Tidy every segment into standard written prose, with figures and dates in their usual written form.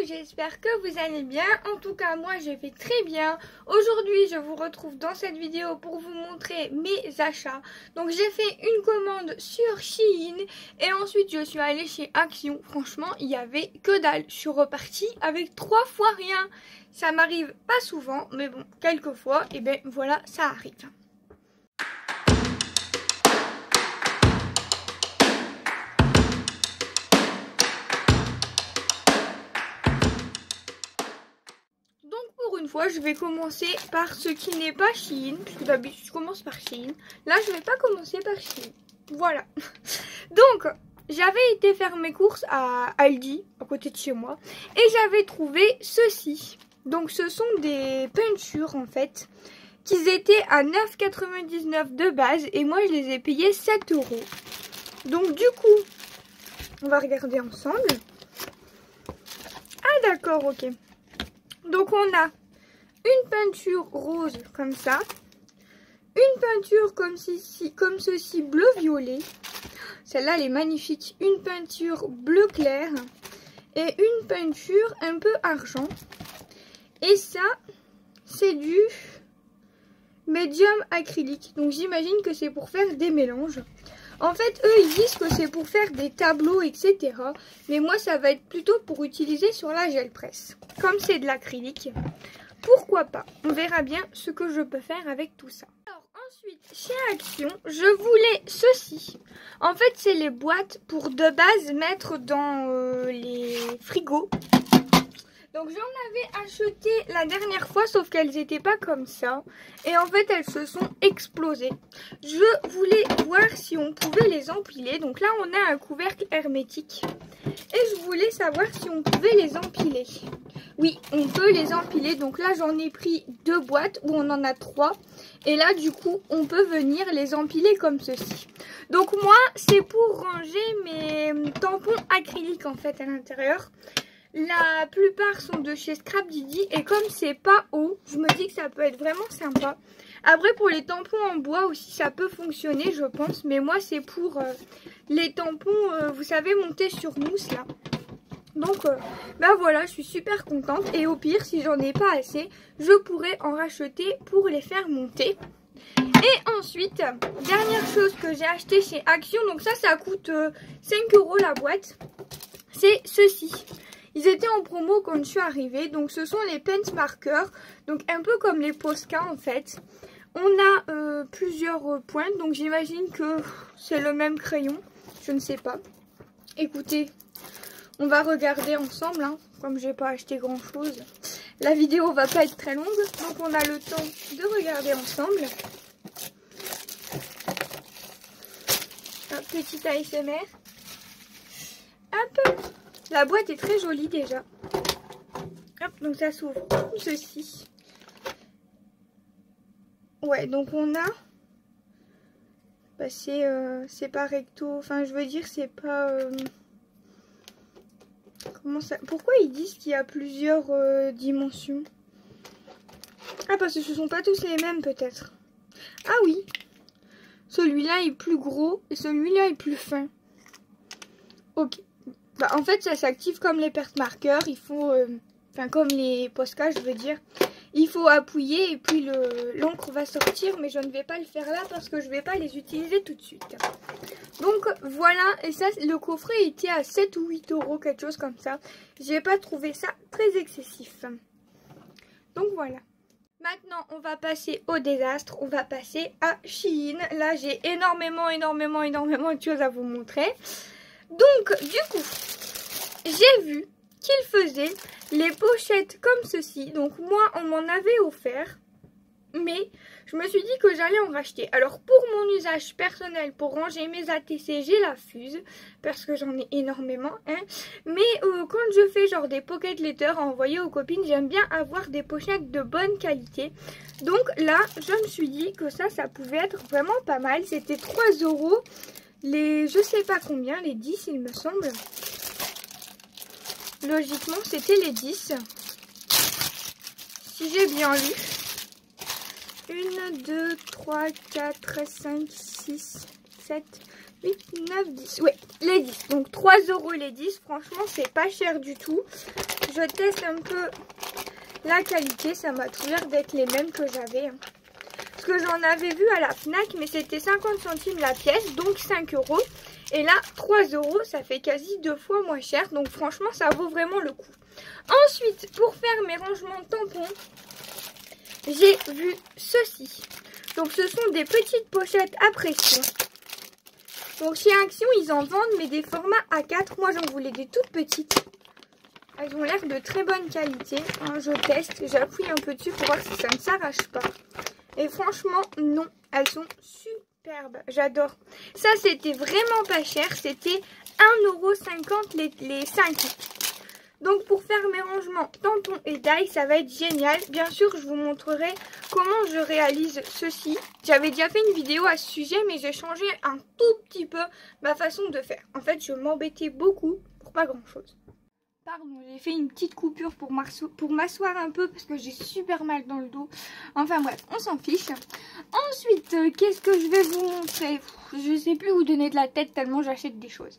j'espère que vous allez bien. En tout cas, moi je vais très bien. Aujourd'hui, je vous retrouve dans cette vidéo pour vous montrer mes achats. Donc j'ai fait une commande sur Shein et ensuite je suis allée chez Action. Franchement, il n'y avait que dalle. Je suis repartie avec 3 fois rien. Ça m'arrive pas souvent, mais bon, quelquefois, et ben voilà, ça arrive. Pour une fois, je vais commencer par ce qui n'est pas Shein, puisque d'habitude je commence par Shein. Là, je vais pas commencer par Shein. Voilà. Donc, j'avais été faire mes courses à Aldi, à côté de chez moi, et j'avais trouvé ceci. Donc, ce sont des peintures, en fait, qui étaient à 9,99 € de base, et moi, je les ai payés 7 €. Donc, du coup, on va regarder ensemble. Ah, d'accord, ok. Donc, on a une peinture rose comme ça, une peinture comme ceci bleu-violet, celle-là elle est magnifique, une peinture bleu clair et une peinture un peu argent. Et ça, c'est du médium acrylique, donc j'imagine que c'est pour faire des mélanges. En fait, eux, ils disent que c'est pour faire des tableaux, etc. Mais moi, ça va être plutôt pour utiliser sur la gel presse. Comme c'est de l'acrylique, pourquoi pas? On verra bien ce que je peux faire avec tout ça. Alors, ensuite, chez Action, je voulais ceci. En fait, c'est les boîtes pour de base mettre dans les frigos. Donc j'en avais acheté la dernière fois, sauf qu'elles n'étaient pas comme ça. Et en fait, elles se sont explosées. Je voulais voir si on pouvait les empiler. Donc là, on a un couvercle hermétique. Et je voulais savoir si on pouvait les empiler. Oui, on peut les empiler. Donc là, j'en ai pris 2 boîtes où on en a 3. Et là, du coup, on peut venir les empiler comme ceci. Donc moi, c'est pour ranger mes tampons acryliques en fait à l'intérieur. La plupart sont de chez Scrap Didi et comme c'est pas haut, je me dis que ça peut être vraiment sympa. Après pour les tampons en bois aussi ça peut fonctionner je pense, mais moi c'est pour les tampons, vous savez, montés sur mousse là. Donc ben voilà, je suis super contente et au pire si j'en ai pas assez, je pourrais en racheter pour les faire monter. Et ensuite, dernière chose que j'ai acheté chez Action, donc ça coûte 5 € la boîte, c'est ceci. Ils étaient en promo quand je suis arrivée, donc ce sont les Pens Markers, donc un peu comme les Posca en fait. On a plusieurs pointes, donc j'imagine que c'est le même crayon, je ne sais pas. Écoutez, on va regarder ensemble, hein, comme j'ai pas acheté grand chose. La vidéo va pas être très longue, donc on a le temps de regarder ensemble. Un petit ASMR. Hop. La boîte est très jolie déjà. Hop, donc ça s'ouvre comme ceci. Ouais, donc on a... Bah c'est pas recto. Enfin, je veux dire, c'est pas... Comment ça... Pourquoi ils disent qu'il y a plusieurs dimensions? Ah, parce que ce sont pas tous les mêmes peut-être. Ah oui. Celui-là est plus gros et celui-là est plus fin. Ok. Bah, en fait, ça s'active comme les pertes marqueurs. Il faut, enfin comme les Posca, je veux dire. Il faut appuyer et puis l'encre va sortir. Mais je ne vais pas le faire là parce que je ne vais pas les utiliser tout de suite. Donc voilà. Et ça, le coffret était à 7 ou 8 €, quelque chose comme ça. J'ai pas trouvé ça très excessif. Donc voilà. Maintenant, on va passer au désastre. On va passer à Shein. Là, j'ai énormément de choses à vous montrer. Donc, du coup, j'ai vu qu'il faisait les pochettes comme ceci. Donc, moi, on m'en avait offert. Mais, je me suis dit que j'allais en racheter. Alors, pour mon usage personnel, pour ranger mes ATC, j'ai la Fuse. Parce que j'en ai énormément. Hein. Mais, quand je fais genre des pocket letters à envoyer aux copines, j'aime bien avoir des pochettes de bonne qualité. Donc, là, je me suis dit que ça pouvait être vraiment pas mal. C'était 3 €. Les, je sais pas combien, les 10 il me semble. Logiquement c'était les 10. Si j'ai bien lu. 1, 2, 3, 4, 5, 6, 7, 8, 9, 10. Oui, les 10. Donc 3 € les 10. Franchement, c'est pas cher du tout. Je teste un peu la qualité. Ça m'a tout l'air d'être les mêmes que j'avais. Parce que j'en avais vu à la Fnac, mais c'était 50 centimes la pièce, donc 5 €. Et là, 3 €, ça fait quasi 2 fois moins cher. Donc franchement, ça vaut vraiment le coup. Ensuite, pour faire mes rangements de tampons, j'ai vu ceci. Donc ce sont des petites pochettes à pression. Donc chez Action, ils en vendent, mais des formats A4. Moi, j'en voulais des toutes petites. Elles ont l'air de très bonne qualité. Hein, je teste, j'appuie un peu dessus pour voir si ça ne s'arrache pas. Et franchement, non, elles sont superbes. J'adore. Ça, c'était vraiment pas cher. C'était 1,50 € les 5. Donc pour faire mes rangements tampons et taille, ça va être génial. Bien sûr, je vous montrerai comment je réalise ceci. J'avais déjà fait une vidéo à ce sujet, mais j'ai changé un tout petit peu ma façon de faire. En fait, je m'embêtais beaucoup pour pas grand chose. Pardon, j'ai fait une petite coupure pour m'asseoir un peu parce que j'ai super mal dans le dos. Enfin bref, on s'en fiche. Ensuite, qu'est-ce que je vais vous montrer? Je sais plus où donner de la tête tellement j'achète des choses.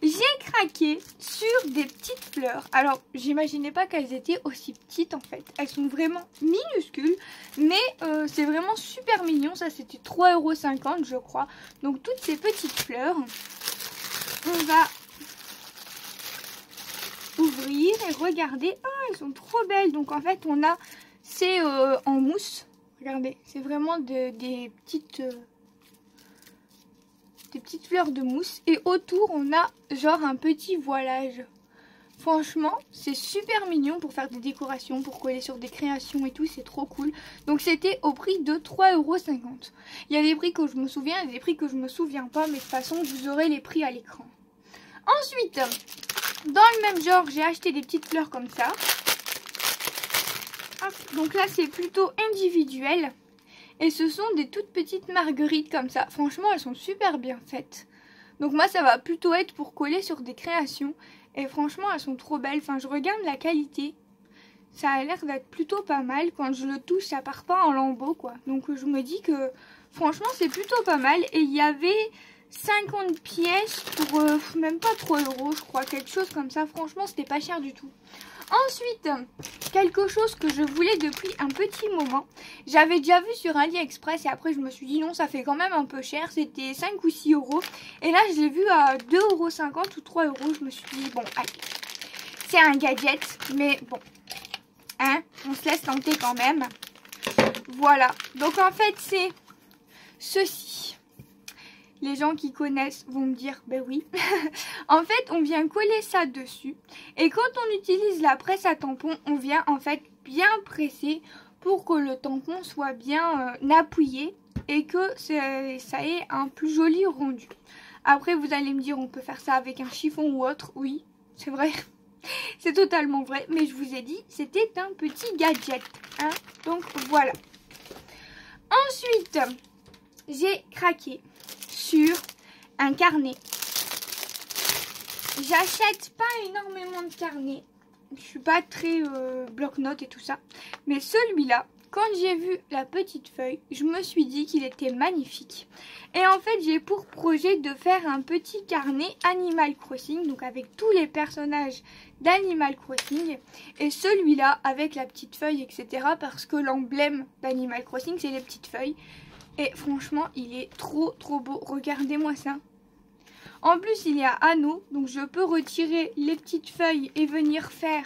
J'ai craqué sur des petites fleurs. Alors, j'imaginais pas qu'elles étaient aussi petites en fait. Elles sont vraiment minuscules, mais c'est vraiment super mignon. Ça, c'était 3,50 € je crois. Donc, toutes ces petites fleurs, on va ouvrir et regarder. Ah, elles sont trop belles. Donc, en fait, on a, c'est en mousse. Regardez, c'est vraiment des petites fleurs de mousse et autour on a genre un petit voilage. Franchement, c'est super mignon pour faire des décorations, pour coller sur des créations et tout, c'est trop cool. Donc c'était au prix de 3,50 €. Il y a des prix que je me souviens et des prix que je me souviens pas, mais de toute façon vous aurez les prix à l'écran. Ensuite, dans le même genre, j'ai acheté des petites fleurs comme ça. Hop, donc là c'est plutôt individuel. Et ce sont des toutes petites marguerites comme ça. Franchement, elles sont super bien faites. Donc moi, ça va plutôt être pour coller sur des créations. Et franchement, elles sont trop belles. Enfin, je regarde la qualité. Ça a l'air d'être plutôt pas mal. Quand je le touche, ça part pas en lambeaux, quoi. Donc je me dis que franchement, c'est plutôt pas mal. Et il y avait 50 pièces pour même pas 3 €, je crois. Quelque chose comme ça. Franchement, c'était pas cher du tout. Ensuite, quelque chose que je voulais depuis un petit moment. J'avais déjà vu sur AliExpress et après je me suis dit non, ça fait quand même un peu cher. C'était 5 ou 6 €. Et là, je l'ai vu à 2,50 € ou 3 €. Je me suis dit bon, allez, c'est un gadget. Mais bon, hein, on se laisse tenter quand même. Voilà. Donc en fait, c'est ceci. Les gens qui connaissent vont me dire, ben oui. En fait, on vient coller ça dessus. Et quand on utilise la presse à tampon, on vient en fait bien presser pour que le tampon soit bien appuyé et que ça ait un plus joli rendu. Après, vous allez me dire, on peut faire ça avec un chiffon ou autre. Oui, c'est vrai. C'est totalement vrai. Mais je vous ai dit, c'était un petit gadget. Hein. Donc voilà. Ensuite, j'ai craqué sur un carnet. J'achète pas énormément de carnets. Je suis pas très bloc-notes et tout ça. Mais celui-là, quand j'ai vu la petite feuille, je me suis dit qu'il était magnifique. Et en fait, j'ai pour projet de faire un petit carnet Animal Crossing. Donc avec tous les personnages d'Animal Crossing. Et celui-là avec la petite feuille, etc. Parce que l'emblème d'Animal Crossing, c'est les petites feuilles. Et franchement, il est trop beau. Regardez-moi ça. En plus, il y a anneau. Donc, je peux retirer les petites feuilles et venir faire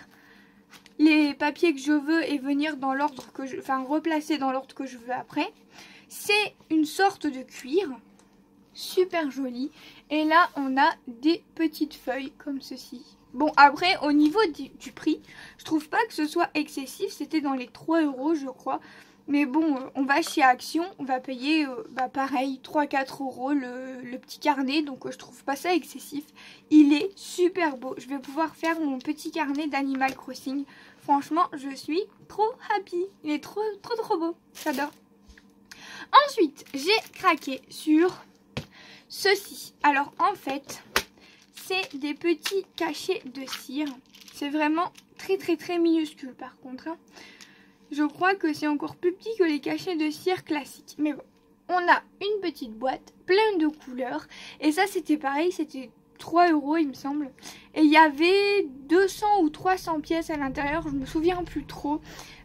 les papiers que je veux et venir dans l'ordre que je... Enfin, replacer dans l'ordre que je veux après. C'est une sorte de cuir. Super joli. Et là, on a des petites feuilles comme ceci. Bon, après, au niveau du prix, je trouve pas que ce soit excessif. C'était dans les 3 €, je crois. Mais bon, on va chez Action, on va payer pareil 3-4 € le petit carnet. Donc je trouve pas ça excessif. Il est super beau. Je vais pouvoir faire mon petit carnet d'Animal Crossing. Franchement, je suis trop happy. Il est trop beau. J'adore. Ensuite, j'ai craqué sur ceci. Alors en fait, c'est des petits cachets de cire. C'est vraiment très minuscule par contre. Hein. Je crois que c'est encore plus petit que les cachets de cire classiques. Mais bon, on a une petite boîte pleine de couleurs. Et ça, c'était pareil, c'était 3 € il me semble. Et il y avait 200 ou 300 pièces à l'intérieur, je me souviens plus trop.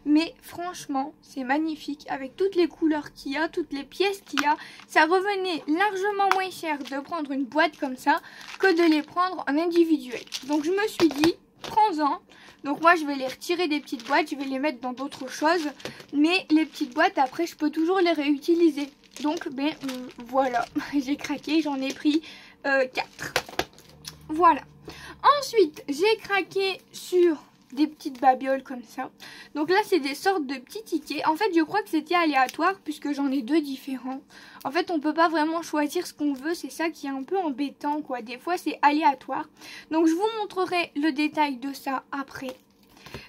Mais franchement, c'est magnifique. Avec toutes les couleurs qu'il y a, toutes les pièces qu'il y a, ça revenait largement moins cher de prendre une boîte comme ça que de les prendre en individuel. Donc je me suis dit, prends-en. Donc moi je vais les retirer des petites boîtes, je vais les mettre dans d'autres choses. Mais les petites boîtes après je peux toujours les réutiliser. Donc ben voilà, j'ai craqué, j'en ai pris 4. Voilà. Ensuite j'ai craqué sur des petites babioles comme ça. Donc là c'est des sortes de petits tickets. En fait je crois que c'était aléatoire puisque j'en ai 2 différents. En fait on peut pas vraiment choisir ce qu'on veut. C'est ça qui est un peu embêtant quoi. Des fois c'est aléatoire. Donc je vous montrerai le détail de ça après.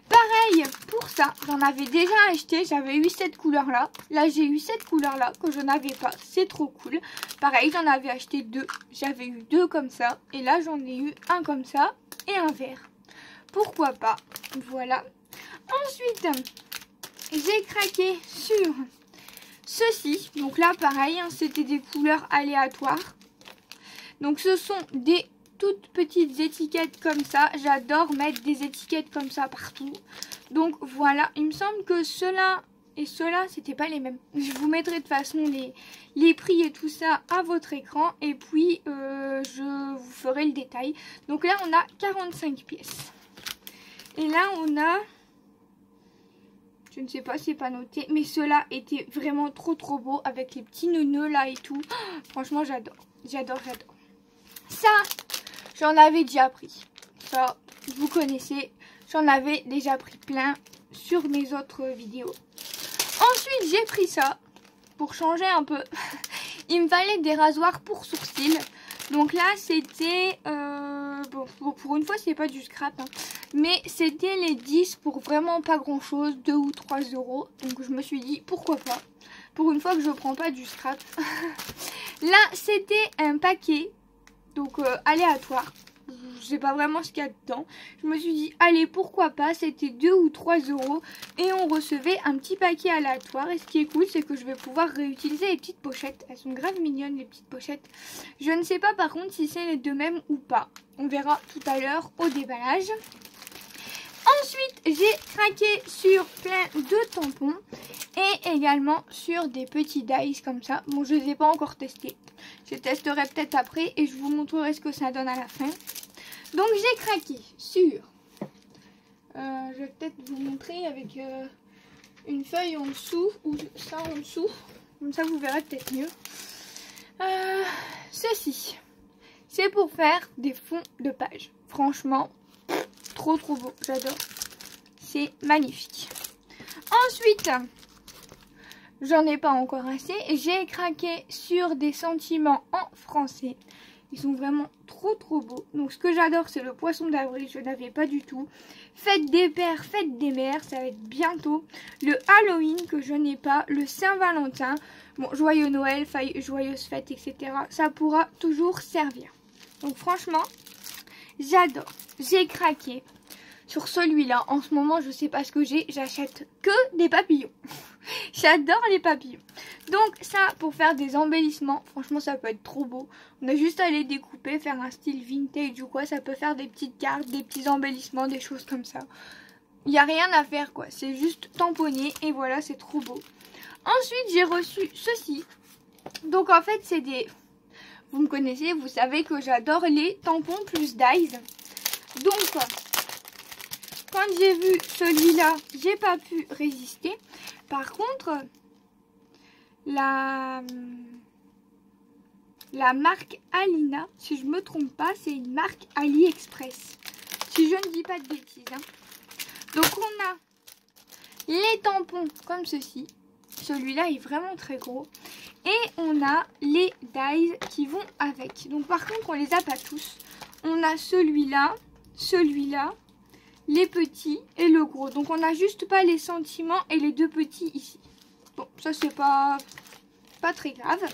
Pareil pour ça, j'en avais déjà acheté, j'avais eu cette couleur là. Là j'ai eu cette couleur là que je n'avais pas, c'est trop cool. Pareil j'en avais acheté 2, j'avais eu 2 comme ça. Et là j'en ai eu un comme ça et un vert. Pourquoi pas, voilà. Ensuite j'ai craqué sur ceci. Donc là pareil hein, c'était des couleurs aléatoires. Donc ce sont des toutes petites étiquettes comme ça. J'adore mettre des étiquettes comme ça partout. Donc voilà, il me semble que ceux-là et ceux-là, c'était pas les mêmes. Je vous mettrai de toute façon les prix et tout ça à votre écran. Et puis je vous ferai le détail. Donc là on a 45 pièces. Et là on a, je ne sais pas, c'est pas noté, mais ceux-là étaient vraiment trop beaux avec les petits nœuds là et tout. Franchement j'adore, j'adore. Ça, j'en avais déjà pris. Ça, vous connaissez. J'en avais déjà pris plein sur mes autres vidéos. Ensuite, j'ai pris ça pour changer un peu. Il me fallait des rasoirs pour sourcils. Donc là, c'était... bon, pour une fois, c'est pas du scrap. Hein, mais c'était les 10 pour vraiment pas grand-chose. 2 ou 3 €. Donc je me suis dit, pourquoi pas. Pour une fois que je prends pas du scrap. Là, c'était un paquet. Donc aléatoire. Je sais pas vraiment ce qu'il y a dedans. Je me suis dit, allez, pourquoi pas. C'était 2 ou 3 € et on recevait un petit paquet aléatoire. Et ce qui est cool, c'est que je vais pouvoir réutiliser les petites pochettes. Elles sont grave mignonnes, les petites pochettes. Je ne sais pas par contre si c'est les deux mêmes ou pas. On verra tout à l'heure au déballage. Ensuite, j'ai craqué sur plein de tampons et également sur des petits dies comme ça. Bon, je ne les ai pas encore testés. Je testerai peut-être après et je vous montrerai ce que ça donne à la fin. Donc, j'ai craqué sur... je vais peut-être vous montrer avec une feuille en dessous ou ça en dessous. Comme ça, vous verrez peut-être mieux. Ceci, c'est pour faire des fonds de page. Franchement... trop beau, j'adore. C'est magnifique. Ensuite, j'en ai pas encore assez. J'ai craqué sur des sentiments en français. Ils sont vraiment trop beaux. Donc ce que j'adore, c'est le poisson d'avril. Je n'avais pas du tout. Fête des pères, fête des mères. Ça va être bientôt. Le Halloween que je n'ai pas. Le Saint-Valentin. Bon, joyeux Noël, joyeuse fête, etc. Ça pourra toujours servir. Donc franchement, j'adore. J'ai craqué sur celui-là. En ce moment, je sais pas ce que j'ai. J'achète que des papillons. J'adore les papillons. Donc ça, pour faire des embellissements, franchement, ça peut être trop beau. On a juste à les découper, faire un style vintage ou quoi. Ça peut faire des petites cartes, des petits embellissements, des choses comme ça. Il n'y a rien à faire, quoi. C'est juste tamponner et voilà, c'est trop beau. Ensuite, j'ai reçu ceci. Donc en fait, c'est des... Vous me connaissez, vous savez que j'adore les tampons plus dies. Donc, quand j'ai vu celui-là, j'ai pas pu résister. Par contre, la marque Alina, si je me trompe pas, c'est une marque AliExpress. Si je ne dis pas de bêtises. Hein. Donc, on a les tampons comme ceci. Celui-là est vraiment très gros. Et on a les dies qui vont avec. Donc, par contre, on les a pas tous. On a celui-là, celui-là, les petits et le gros. Donc on n'a juste pas les sentiments et les deux petits ici. Bon, ça c'est pas très grave.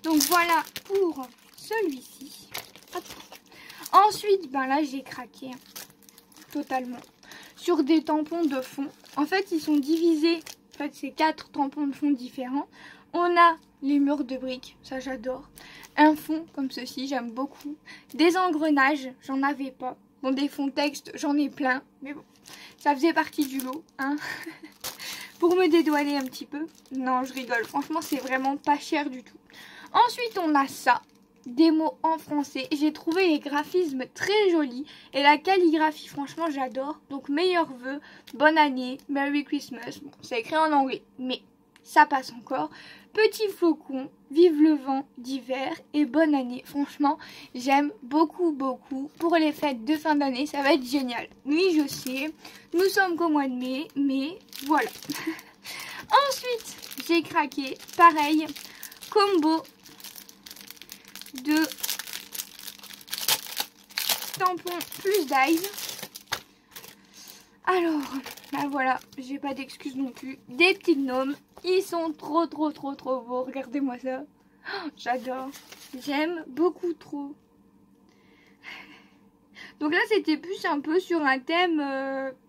Donc voilà pour celui-ci. Ensuite, ben là j'ai craqué totalement sur des tampons de fond. En fait, ils sont divisés. En fait, c'est 4 tampons de fond différents. On a les murs de briques, ça j'adore. Un fond comme ceci, j'aime beaucoup. Des engrenages, j'en avais pas. Bon, des fonds texte, j'en ai plein, mais bon, ça faisait partie du lot, hein. Pour me dédouaner un petit peu. Non, je rigole, franchement, c'est vraiment pas cher du tout. Ensuite, on a ça. Des mots en français. J'ai trouvé les graphismes très jolis et la calligraphie, franchement, j'adore. Donc, meilleurs vœux, bonne année, Merry Christmas. Bon, c'est écrit en anglais, mais ça passe encore. Petit flocon, vive le vent d'hiver et bonne année. Franchement, j'aime beaucoup, beaucoup. Pour les fêtes de fin d'année, ça va être génial. Oui, je sais, nous sommes qu'au mois de mai, mais voilà. Ensuite, j'ai craqué, pareil, combo de tampons plus Dive. Alors, bah voilà, j'ai pas d'excuses non plus. Des petits gnomes, ils sont trop beaux. Regardez-moi ça. Oh, j'adore. J'aime beaucoup trop. Donc là, c'était plus un peu sur un thème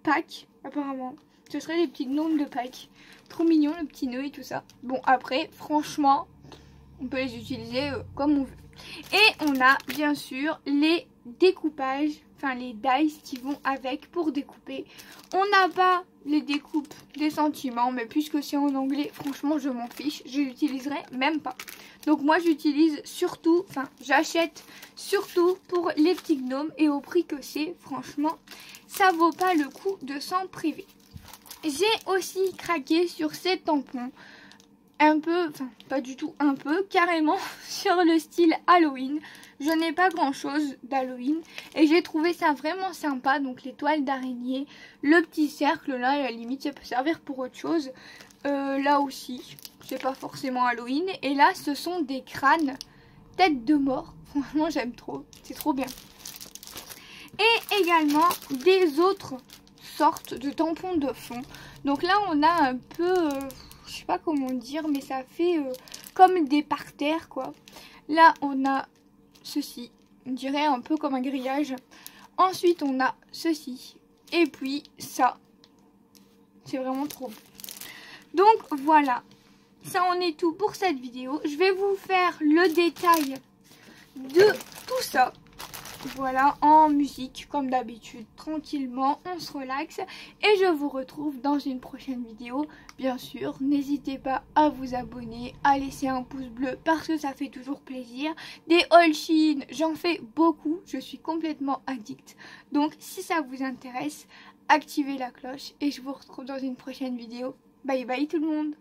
Pâques, apparemment. Ce serait les petits gnomes de Pâques. Trop mignons, le petit nœud et tout ça. Bon, après, franchement, on peut les utiliser comme on veut. Et on a bien sûr les découpages, enfin les dice qui vont avec pour découper. On n'a pas les découpes des sentiments, mais puisque c'est en anglais, franchement je m'en fiche, je l'utiliserai même pas. Donc moi j'utilise surtout, enfin j'achète surtout pour les petits gnomes et au prix que c'est, franchement ça vaut pas le coup de s'en priver. J'ai aussi craqué sur ces tampons. Un peu, enfin pas du tout un peu, carrément sur le style Halloween. Je n'ai pas grand chose d'Halloween et j'ai trouvé ça vraiment sympa. Donc les toiles d'araignée, le petit cercle là, à la limite ça peut servir pour autre chose. Là aussi, c'est pas forcément Halloween. Et là ce sont des crânes, tête de mort. Franchement j'aime trop, c'est trop bien. Et également des autres sortes de tampons de fond. Donc là on a un peu... je sais pas comment dire, mais ça fait comme des parterres quoi. Là on a ceci, on dirait un peu comme un grillage. Ensuite on a ceci et puis ça, c'est vraiment trop beau. Donc voilà, ça en est tout pour cette vidéo. Je vais vous faire le détail de tout ça. Voilà, en musique comme d'habitude, tranquillement, on se relaxe et je vous retrouve dans une prochaine vidéo. Bien sûr, n'hésitez pas à vous abonner, à laisser un pouce bleu parce que ça fait toujours plaisir. Des haul Shein, j'en fais beaucoup, je suis complètement addict. Donc si ça vous intéresse, activez la cloche et je vous retrouve dans une prochaine vidéo. Bye bye tout le monde!